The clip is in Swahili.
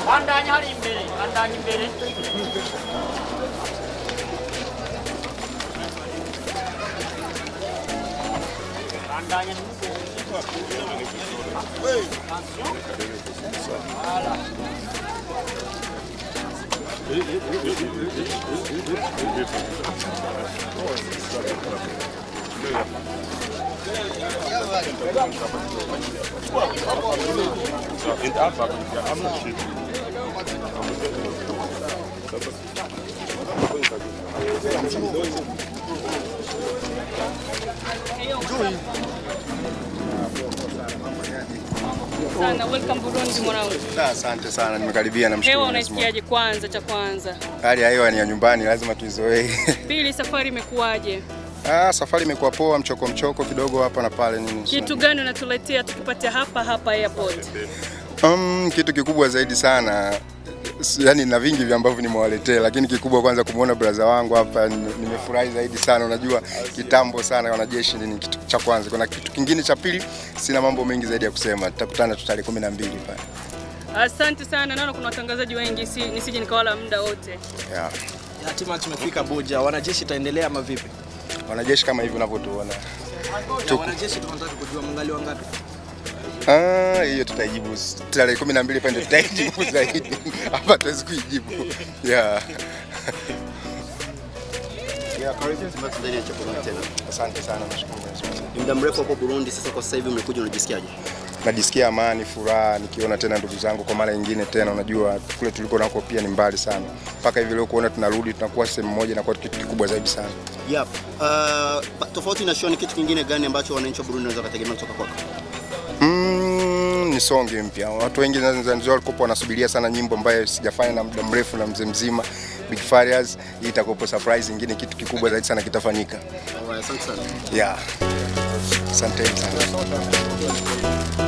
Bandanya hari imbere, bandanya imbere. Bandanya nimuze. Sana, welcome Burundi mwanangu. Asante sana, nimekaribia na mshukuru. Hewa unaisikiaje kwanza cha kwanza? Hali ya hewa ni ya nyumbani, lazima tuizoee. Pili, safari imekuaje? Safari imekuwa poa, mchoko kidogo hapa na pale nini. Kitu gani unatuletea tukipatia hapa airport? Kitu kikubwa zaidi sana, yani na vingi vya ambavyo nimewaletea, lakini kikubwa kwanza kumuona brother wangu hapa, nimefurahi zaidi sana. Unajua kitambo sana wanajeshi ni kitu cha kwanza. Kuna kitu kingine cha pili, sina mambo mengi zaidi ya kusema. Tutakutana tarehe 12 pale. Asante sana. Naona kuna watangazaji wengi, nisije nikawala muda wote. Yeah. Hatima tumefika Buja. Wanajeshi taendelea ama vipi? Wanajeshi kama hivi unavyotuona. Wanajeshi tunataka kujua mngali wangapi? Hiyo tutajibu tarehe 12 pale tutajibu zaidi. Hapa tuwezi kujibu. Yeah. Karibuni ndani ya chakula tena. Asante sana, nashukuru. Ni muda mrefu hapo Burundi, sasa kwa sasa hivi umekuja, unajisikiaje? Najisikia amani, furaha nikiona tena ndugu zangu kwa mara nyingine tena. Unajua kule tuliko nako pia ni mbali sana. Mpaka hivi leo kuona tunarudi tunakuwa sehemu moja na kwa kitu kikubwa zaidi sana. Yep. Tofauti na show, ni kitu kingine gani ambacho wananchi wa Burundi wanaweza kutegemea kutoka kwako? Ni songi mpya. Watu wengi ndio walikuwa wanasubiria sana nyimbo ambayo sijafanya na muda mrefu na mzee mzima Big Farias. Hii itakuwa surprise nyingine, kitu kikubwa zaidi sana kitafanyika. Asante sana. Yeah. Asante sana.